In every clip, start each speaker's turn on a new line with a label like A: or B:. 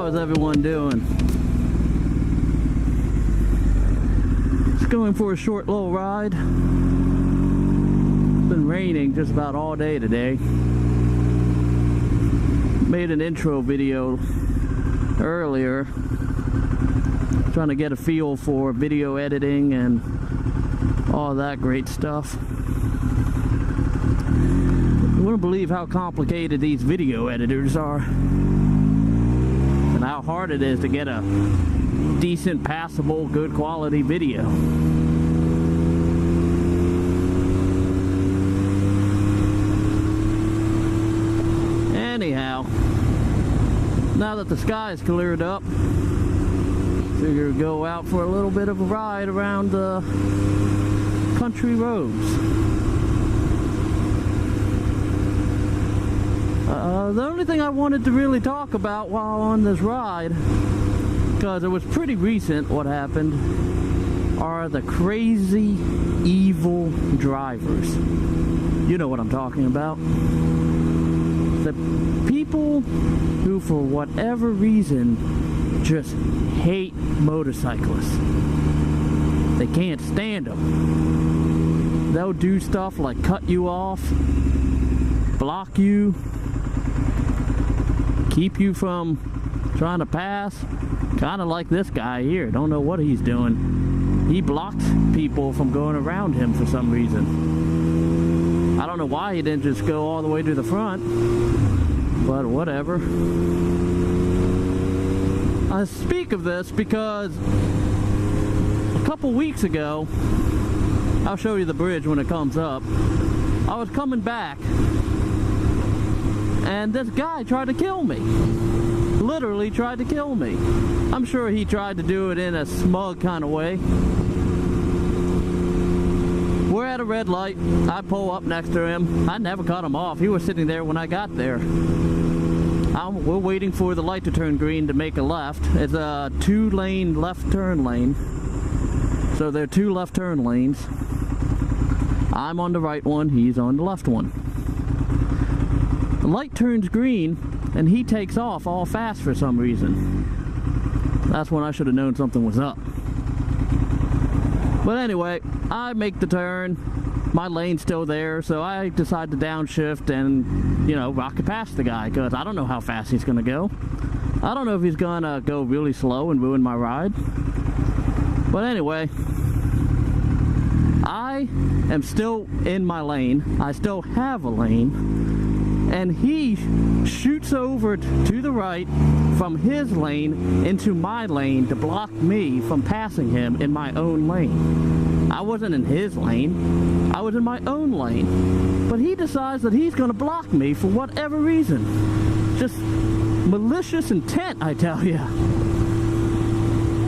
A: How's everyone doing? Just going for a short little ride. It's been raining just about all day today. Made an intro video earlier trying to get a feel for video editing and all that great stuff. You wouldn't believe how complicated these video editors are and how hard it is to get a decent, passable, good quality video. Anyhow, now that the sky is cleared up, figure go out for a little bit of a ride around the country roads. The only thing I wanted to really talk about while on this ride, because it was pretty recent what happened, are the crazy, evil drivers. You know what I'm talking about. The people who, for whatever reason, just hate motorcyclists. They can't stand them. They'll do stuff like cut you off, block you, keep you from trying to pass. Kind of like this guy here. Don't know what he's doing. He blocked people from going around him for some reason. I don't know why he didn't just go all the way to the front, but whatever. I speak of this because a couple weeks ago, I'll show you the bridge when it comes up, I was coming back and this guy tried to kill me. Literally tried to kill me. I'm sure he tried to do it in a smug kind of way. We're at a red light. I pull up next to him. I never cut him off. He was sitting there when I got there. We're waiting for the light to turn green to make a left. It's a 2-lane left turn lane. So there are 2 left turn lanes. I'm on the right one, he's on the left one. The light turns green and he takes off all fast for some reason. That's when I should have known something was up. But anyway, I make the turn. My lane's still there, so I decide to downshift and, you know, rocket past the guy, because I don't know how fast he's gonna go. I don't know if he's gonna go really slow and ruin my ride. But anyway, I am still in my lane. I still have a lane. And he shoots over to the right from his lane into my lane to block me from passing him in my own lane. I wasn't in his lane. I was in my own lane. But he decides that he's going to block me for whatever reason. Just malicious intent, I tell you.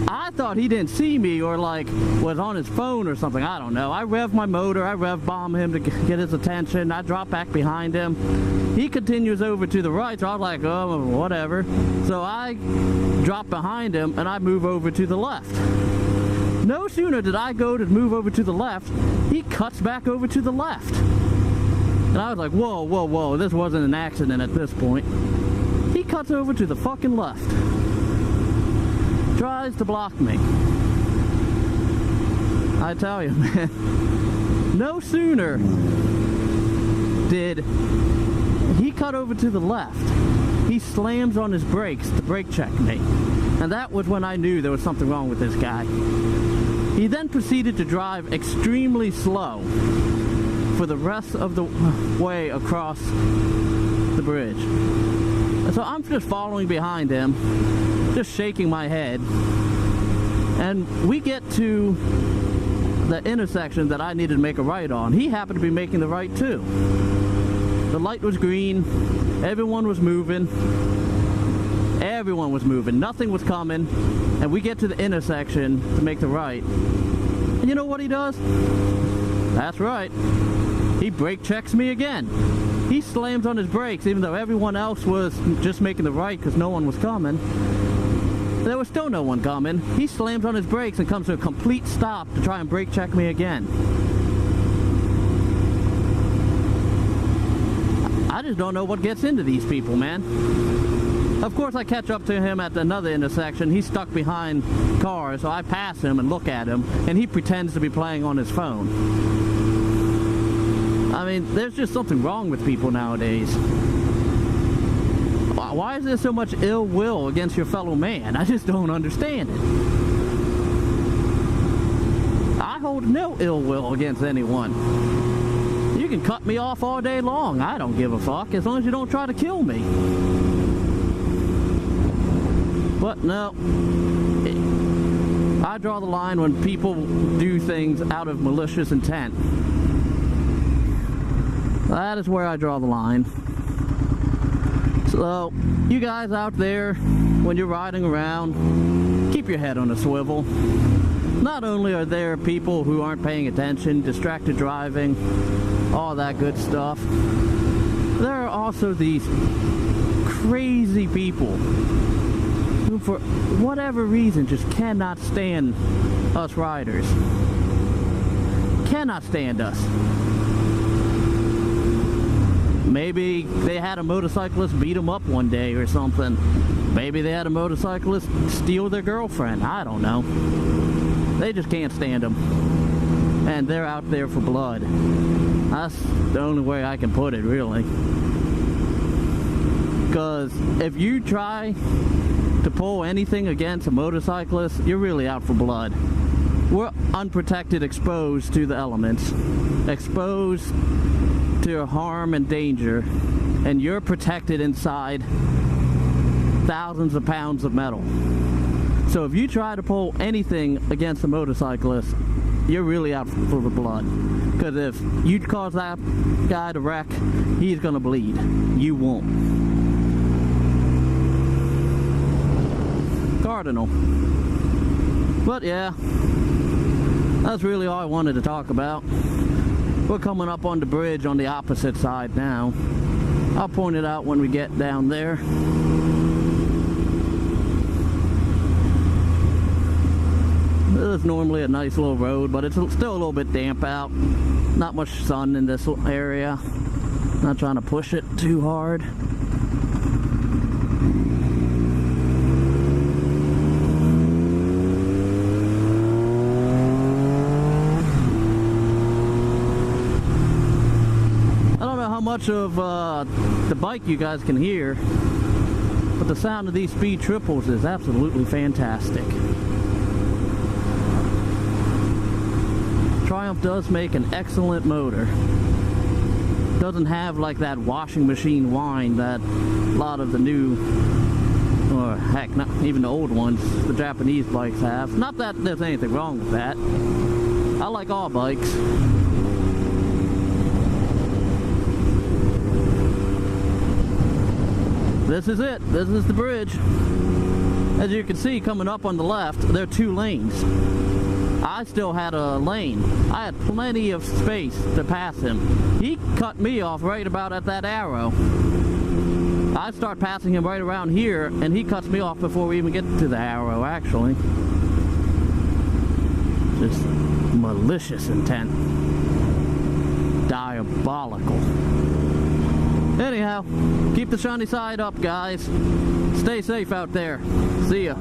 A: I thought he didn't see me or like was on his phone or something. I don't know. I rev my motor. I rev bomb him to get his attention. I drop back behind him. He continues over to the right, so I was like, oh, whatever. So I drop behind him and I move over to the left. No sooner did I go to move over to the left, he cuts back over to the left. And I was like, whoa, whoa, whoa, this wasn't an accident at this point. He cuts over to the fucking left. Tries to block me. I tell you, man. No sooner did he cut over to the left, he slams on his brakes to brake check me. And that was when I knew there was something wrong with this guy. He then proceeded to drive extremely slow for the rest of the way across the bridge. And so I'm just following behind him, just shaking my head. And we get to the intersection that I needed to make a right on. He happened to be making the right too. The light was green, everyone was moving, nothing was coming, and we get to the intersection to make the right. And you know what he does? That's right, he brake checks me again. He slams on his brakes even though everyone else was just making the right because no one was coming. There was still no one coming. He slams on his brakes and comes to a complete stop to try and brake check me again. I just don't know what gets into these people, man. Of course, I catch up to him at another intersection. He's stuck behind cars, so I pass him and look at him, and he pretends to be playing on his phone. I mean, there's just something wrong with people nowadays. Why is there so much ill will against your fellow man? I just don't understand it. I hold no ill will against anyone. You can cut me off all day long. I don't give a fuck, as long as you don't try to kill me. But no, I draw the line when people do things out of malicious intent. That is where I draw the line. So, you guys out there, when you're riding around, keep your head on a swivel. Not only are there people who aren't paying attention, distracted driving, all that good stuff, there are also these crazy people who, for whatever reason, just cannot stand us riders. Cannot stand us. Maybe they had a motorcyclist beat them up one day or something. Maybe they had a motorcyclist steal their girlfriend. I don't know. They just can't stand them. And they're out there for blood. That's the only way I can put it, really. Because if you try to pull anything against a motorcyclist, you're really out for blood. We're unprotected, exposed to the elements. Exposed to harm and danger, and you're protected inside thousands of pounds of metal. So if you try to pull anything against a motorcyclist, you're really out for the blood. Because if you cause that guy to wreck, he's gonna bleed. You won't. Cardinal. But yeah, that's really all I wanted to talk about. We're coming up on the bridge on the opposite side now. I'll point it out when we get down there. This is normally a nice little road, but it's still a little bit damp out. Not much sun in this area. Not trying to push it too hard. Much of the bike you guys can hear, but the sound of these speed triples is absolutely fantastic. Triumph does make an excellent motor. Doesn't have like that washing machine whine that a lot of the new, or heck, not even the old ones, the Japanese bikes have. Not that there's anything wrong with that. I like all bikes. This is it. This is the bridge. As you can see, coming up on the left, there are 2 lanes. I still had a lane. I had plenty of space to pass him. He cut me off right about at that arrow. I start passing him right around here, and he cuts me off before we even get to the arrow, actually. Just malicious intent. Diabolical. Anyhow, keep the shiny side up, guys. Stay safe out there. See ya.